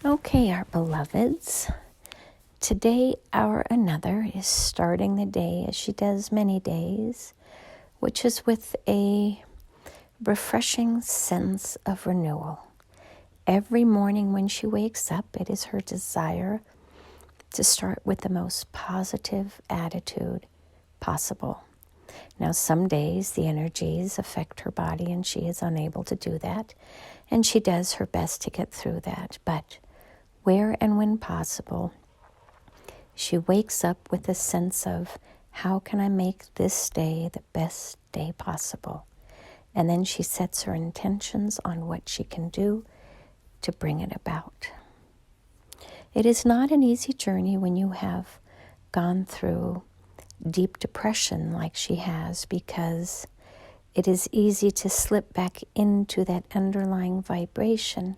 Okay, our beloveds. Today, our another is starting the day as she does many days, which is with a refreshing sense of renewal. Every morning when she wakes up, it is her desire to start with the most positive attitude possible. Now, some days the energies affect her body and she is unable to do that, and she does her best to get through that. But where and when possible, she wakes up with a sense of, how can I make this day the best day possible? And then she sets her intentions on what she can do to bring it about. It is not an easy journey when you have gone through deep depression like she has, because it is easy to slip back into that underlying vibration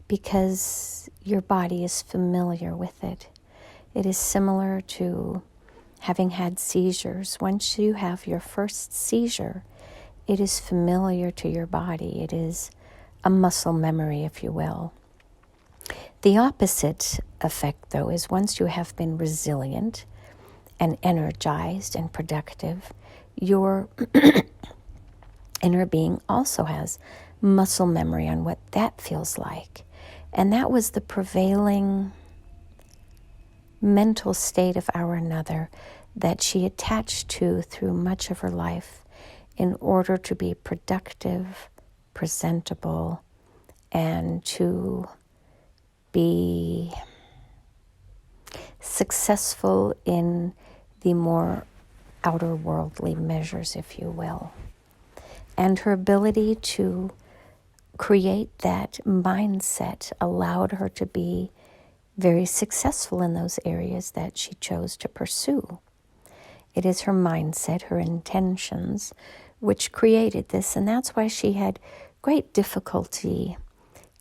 because your body is familiar with it. It is similar to having had seizures. Once you have your first seizure, it is familiar to your body. It is a muscle memory, if you will. The opposite effect, though, is once you have been resilient and energized and productive, your inner being also has muscle memory on what that feels like. And that was the prevailing mental state of our another that she attached to through much of her life in order to be productive, presentable, and to be successful in the more outer worldly measures, if you will. And her ability to create that mindset allowed her to be very successful in those areas that she chose to pursue. It is her mindset, her intentions, which created this, and that's why she had great difficulty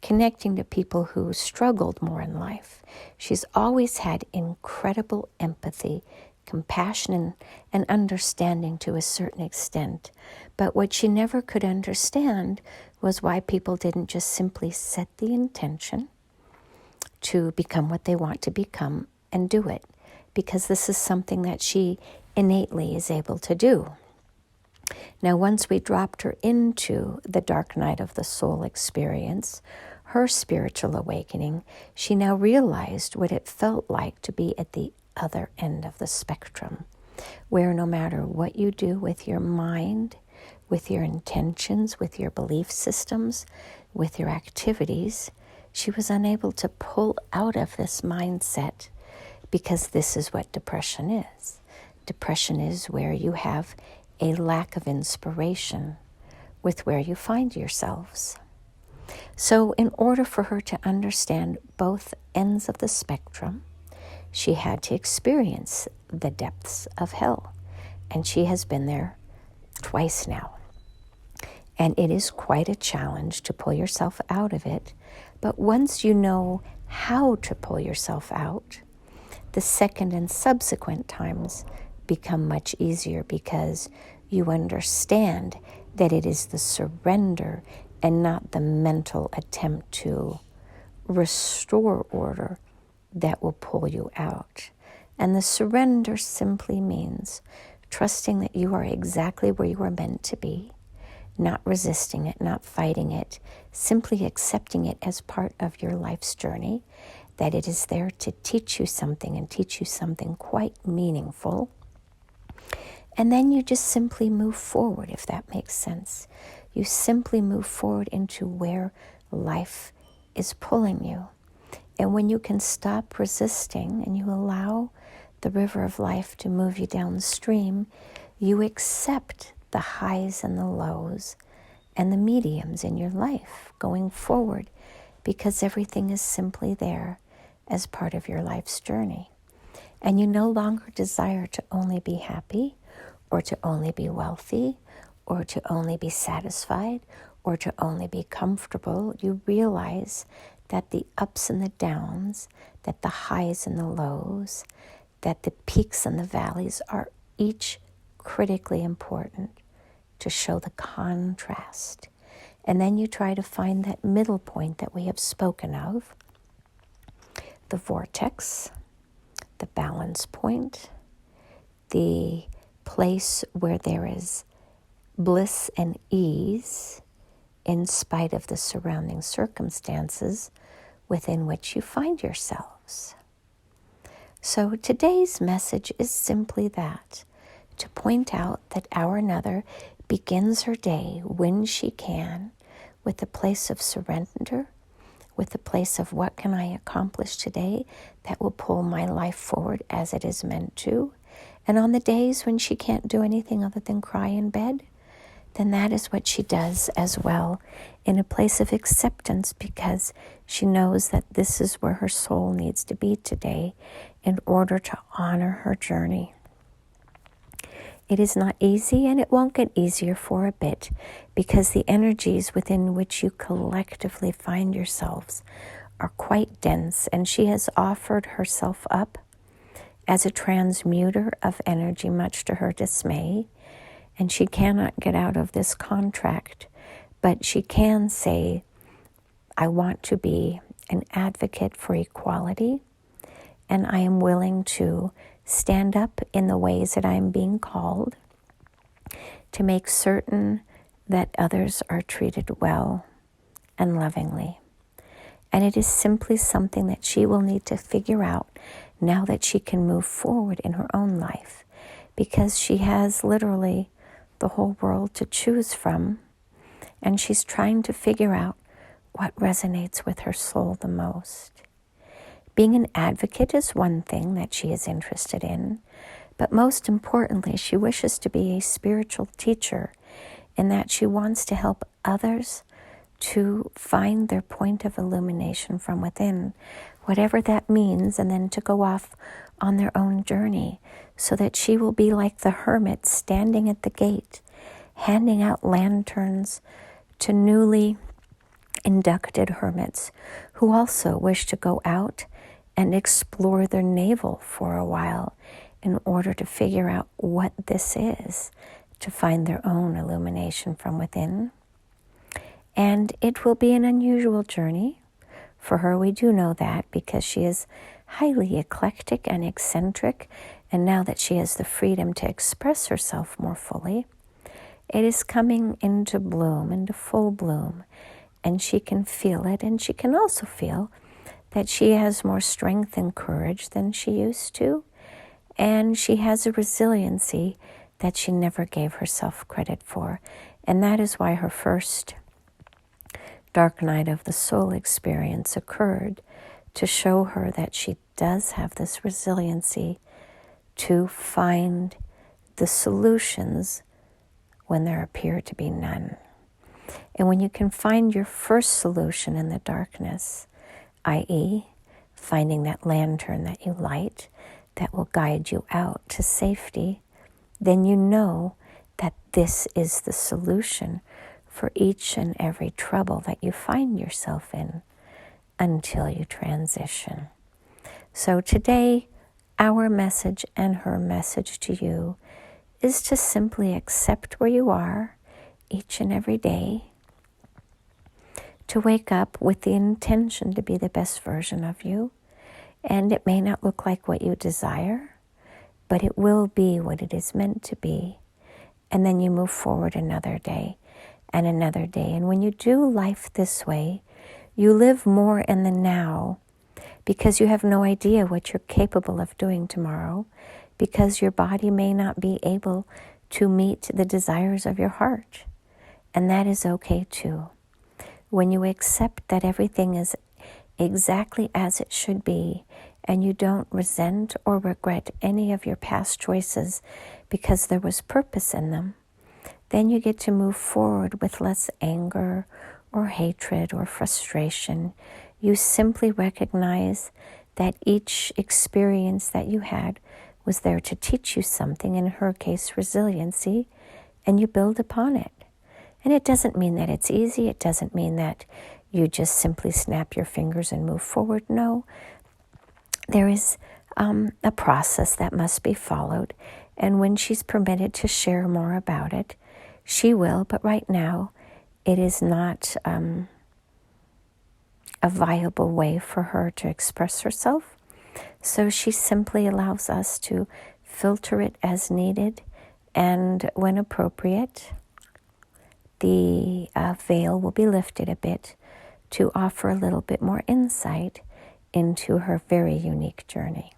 connecting to people who struggled more in life. She's always had incredible empathy, compassion, and understanding to a certain extent. But what she never could understand was why people didn't just simply set the intention to become what they want to become and do it, because this is something that she innately is able to do. Now, once we dropped her into the dark night of the soul experience, her spiritual awakening, she now realized what it felt like to be at the other end of the spectrum, where no matter what you do with your mind, with your intentions, with your belief systems, with your activities, she was unable to pull out of this mindset, because this is what depression is. Depression is where you have a lack of inspiration with where you find yourselves. So in order for her to understand both ends of the spectrum, she had to experience the depths of hell. And she has been there twice now. And it is quite a challenge to pull yourself out of it. But once you know how to pull yourself out, the second and subsequent times become much easier, because you understand that it is the surrender and not the mental attempt to restore order that will pull you out. And the surrender simply means trusting that you are exactly where you are meant to be, not resisting it, not fighting it, simply accepting it as part of your life's journey, that it is there to teach you something, and teach you something quite meaningful. And then you just simply move forward, if that makes sense. You simply move forward into where life is pulling you. And when you can stop resisting and you allow the river of life to move you downstream, you accept the highs and the lows and the mediums in your life going forward, because everything is simply there as part of your life's journey. And you no longer desire to only be happy, or to only be wealthy, or to only be satisfied, or to only be comfortable. You realize that the ups and the downs, that the highs and the lows, that the peaks and the valleys are each critically important to show the contrast. And then you try to find that middle point that we have spoken of, the vortex, the balance point, the place where there is bliss and ease in spite of the surrounding circumstances within which you find yourselves. So today's message is simply that, to point out that our Another begins her day when she can with a place of surrender, with a place of what can I accomplish today that will pull my life forward as it is meant to. And on the days when she can't do anything other than cry in bed, then that is what she does as well, in a place of acceptance, because she knows that this is where her soul needs to be today in order to honor her journey. It is not easy, and it won't get easier for a bit, because the energies within which you collectively find yourselves are quite dense, and she has offered herself up as a transmuter of energy, much to her dismay. And she cannot get out of this contract, but she can say, I want to be an advocate for equality, and I am willing to stand up in the ways that I am being called to make certain that others are treated well and lovingly. And it is simply something that she will need to figure out now that she can move forward in her own life, because she has literally the whole world to choose from, and she's trying to figure out what resonates with her soul the most. Being an advocate is one thing that she is interested in, but most importantly, she wishes to be a spiritual teacher, in that she wants to help others to find their point of illumination from within, whatever that means, and then to go off on their own journey, so that she will be like the hermit standing at the gate, handing out lanterns to newly inducted hermits who also wish to go out and explore their navel for a while in order to figure out what this is, to find their own illumination from within. And it will be an unusual journey for her. We do know that, because she is highly eclectic and eccentric, and now that she has the freedom to express herself more fully, it is coming into bloom, into full bloom, and she can feel it, and she can also feel that she has more strength and courage than she used to, and she has a resiliency that she never gave herself credit for. And that is why her first dark night of the soul experience occurred, to show her that she does have this resiliency to find the solutions when there appear to be none. And when you can find your first solution in the darkness, i.e., finding that lantern that you light that will guide you out to safety, then you know that this is the solution for each and every trouble that you find yourself in until you transition. So today, our message and her message to you is to simply accept where you are each and every day, to wake up with the intention to be the best version of you. And it may not look like what you desire, but it will be what it is meant to be. And then you move forward another day and another day. And when you do life this way, you live more in the now, because you have no idea what you're capable of doing tomorrow, because your body may not be able to meet the desires of your heart. And that is okay too. When you accept that everything is exactly as it should be, and you don't resent or regret any of your past choices because there was purpose in them, then you get to move forward with less anger or hatred or frustration. You simply recognize that each experience that you had was there to teach you something, in her case, resiliency, and you build upon it. And it doesn't mean that it's easy. It doesn't mean that you just simply snap your fingers and move forward. No, there is a process that must be followed. And when she's permitted to share more about it, she will. But right now, it is not a a viable way for her to express herself. So she simply allows us to filter it as needed, and when appropriate, the veil will be lifted a bit to offer a little bit more insight into her very unique journey.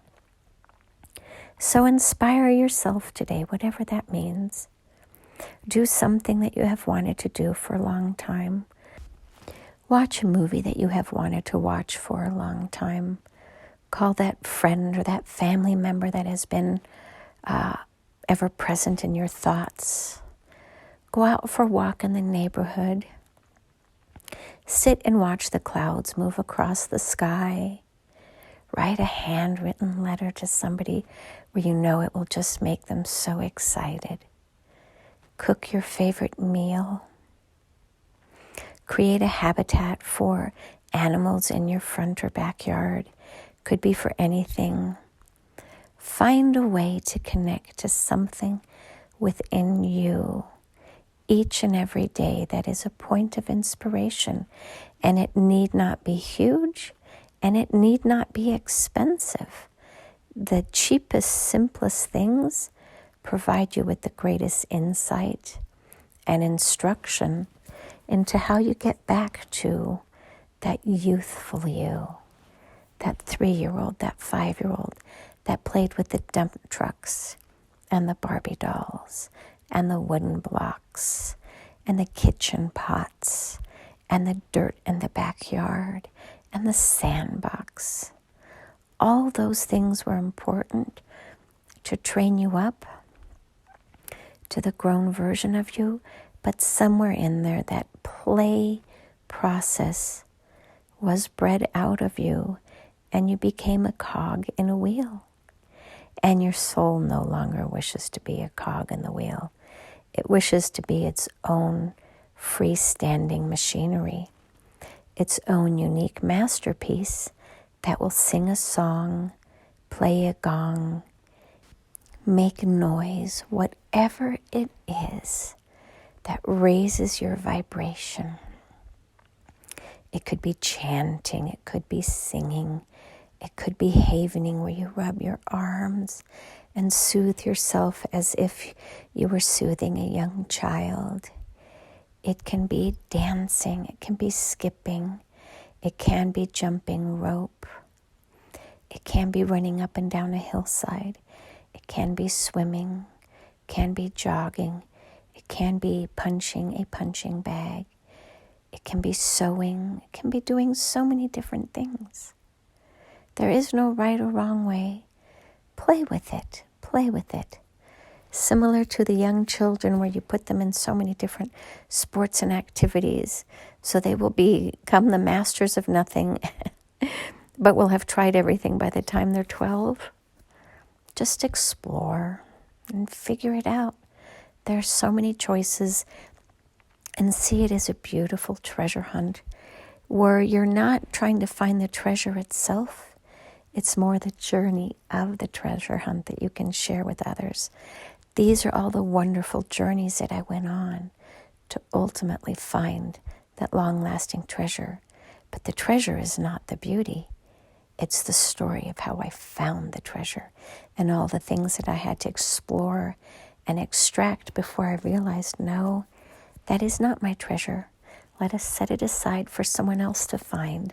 So inspire yourself today, whatever that means. Do something that you have wanted to do for a long time. Watch a movie that you have wanted to watch for a long time. Call that friend or that family member that has been ever present in your thoughts. Go out for a walk in the neighborhood. Sit and watch the clouds move across the sky. Write a handwritten letter to somebody where you know it will just make them so excited. Cook your favorite meal. Create a habitat for animals in your front or backyard. Could be for anything. Find a way to connect to something within you each and every day that is a point of inspiration. And it need not be huge, and it need not be expensive. The cheapest, simplest things provide you with the greatest insight and instruction into how you get back to that youthful you, that 3-year-old, that 5-year-old that played with the dump trucks and the Barbie dolls and the wooden blocks and the kitchen pots and the dirt in the backyard and the sandbox. All those things were important to train you up to the grown version of you, but somewhere in there that play process was bred out of you, and you became a cog in a wheel. And your soul no longer wishes to be a cog in the wheel. It wishes to be its own freestanding machinery, its own unique masterpiece that will sing a song, play a gong, make noise, whatever it is that raises your vibration. It could be chanting, it could be singing, it could be havening, where you rub your arms and soothe yourself as if you were soothing a young child. It can be dancing, it can be skipping, it can be jumping rope, it can be running up and down a hillside, it can be swimming, it can be jogging, it can be punching a punching bag, it can be sewing, it can be doing so many different things. There is no right or wrong way. Play with it, play with it. Similar to the young children where you put them in so many different sports and activities, so they will become the masters of nothing, but will have tried everything by the time they're 12. Just explore and figure it out. There are so many choices, and see it as a beautiful treasure hunt where you're not trying to find the treasure itself. It's more the journey of the treasure hunt that you can share with others. These are all the wonderful journeys that I went on to ultimately find that long-lasting treasure. But the treasure is not the beauty. It's the story of how I found the treasure and all the things that I had to explore and extract before I realized, no, that is not my treasure. Let us set it aside for someone else to find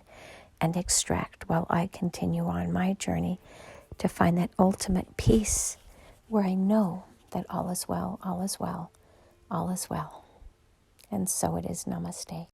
and extract while I continue on my journey to find that ultimate peace where I know that all is well, all is well, all is well. And so it is. Namaste.